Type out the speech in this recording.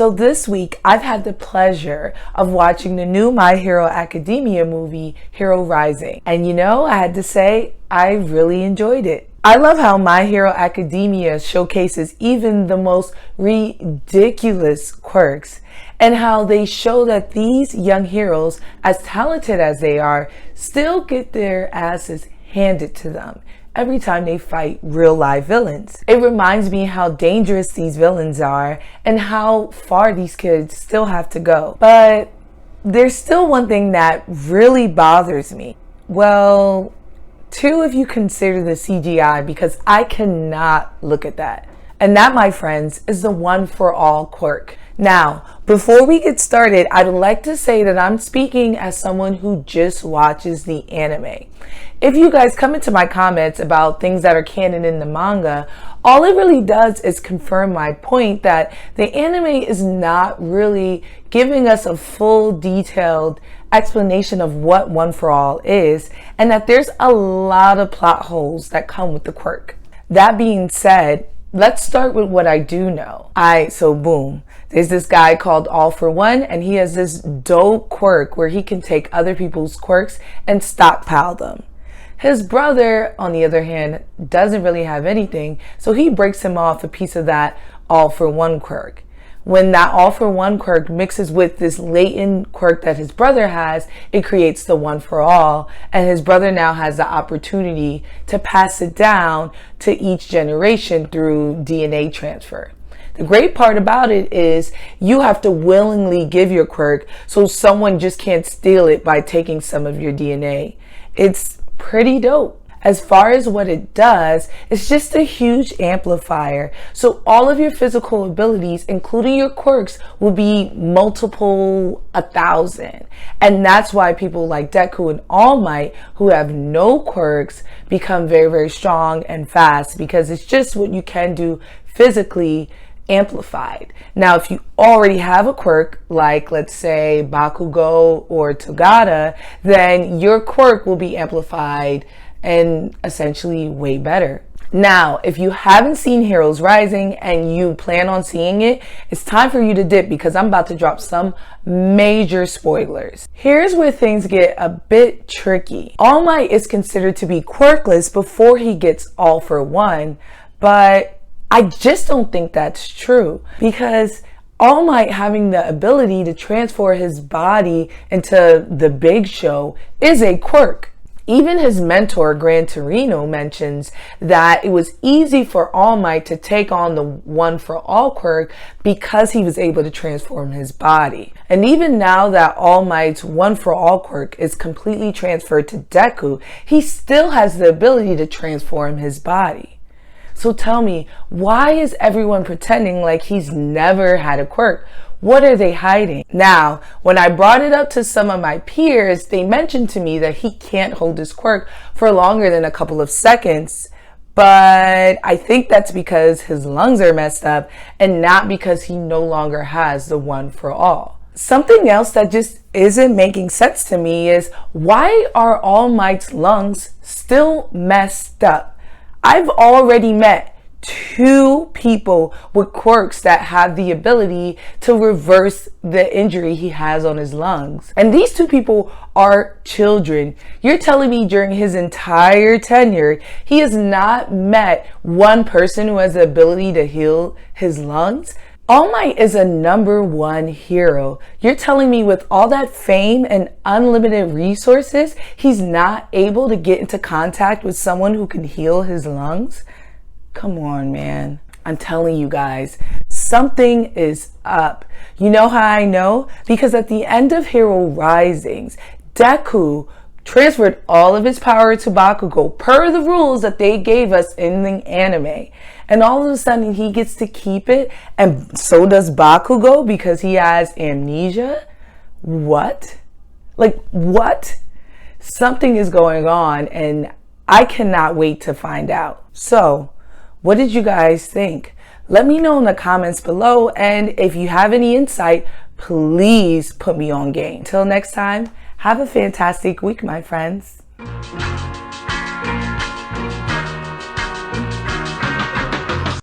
So this week, I've had the pleasure of watching the new My Hero Academia movie, Hero Rising. And you know, I had to say, I really enjoyed it. I love how My Hero Academia showcases even the most ridiculous quirks, and how they show that these young heroes, as talented as they are, still get their asses handed to them every time they fight real live villains. It reminds me how dangerous these villains are and how far these kids still have to go. But there's still one thing that really bothers me. Well, two if you consider the CGI, because I cannot look at that. And that, my friends, is the one for all quirk. Now, before we get started, I'd like to say that I'm speaking as someone who just watches the anime. If you guys come into my comments about things that are canon in the manga, all it really does is confirm my point that the anime is not really giving us a full detailed explanation of what One for All is, and that there's a lot of plot holes that come with the quirk. That being said, let's start with what I do know. So boom. There's this guy called All for One, and he has this dope quirk where he can take other people's quirks and stockpile them. His brother, on the other hand, doesn't really have anything, so he breaks him off a piece of that All for One quirk. When that All for One quirk mixes with this latent quirk that his brother has, it creates the One for All, and his brother now has the opportunity to pass it down to each generation through DNA transfer. The great part about it is you have to willingly give your quirk, so someone just can't steal it by taking some of your DNA. It's pretty dope. As far as what it does, it's just a huge amplifier. So all of your physical abilities, including your quirks, will be multiple 1,000. And that's why people like Deku and All Might, who have no quirks, become very, very strong and fast, because it's just what you can do physically amplified. Now, if you already have a quirk, like let's say Bakugo or Togata, then your quirk will be amplified and essentially way better. Now, if you haven't seen Heroes Rising and you plan on seeing it, it's time for you to dip, because I'm about to drop some major spoilers. Here's where things get a bit tricky. All Might is considered to be quirkless before he gets All for One, but I just don't think that's true, because All Might having the ability to transform his body into the Big Show is a quirk. Even his mentor, Gran Torino, mentions that it was easy for All Might to take on the One for All quirk because he was able to transform his body. And even now that All Might's One for All quirk is completely transferred to Deku, he still has the ability to transform his body. So tell me, why is everyone pretending like he's never had a quirk? What are they hiding? Now, when I brought it up to some of my peers, they mentioned to me that he can't hold his quirk for longer than a couple of seconds. But I think that's because his lungs are messed up and not because he no longer has the One for All. Something else that just isn't making sense to me is, why are All Might's lungs still messed up? I've already met 2 people with quirks that have the ability to reverse the injury he has on his lungs. And these 2 people are children. You're telling me during his entire tenure, he has not met one person who has the ability to heal his lungs? All Might is a #1 hero. You're telling me with all that fame and unlimited resources, he's not able to get into contact with someone who can heal his lungs? Come on, man. I'm telling you guys, something is up. You know how I know? Because at the end of Hero Risings, Deku transferred all of his power to Bakugo per the rules that they gave us in the anime. And all of a sudden he gets to keep it, and so does Bakugo because he has amnesia? What? Like, what? Something is going on, and I cannot wait to find out. So, what did you guys think? Let me know in the comments below, and if you have any insight, please put me on game. Till next time, have a fantastic week, my friends.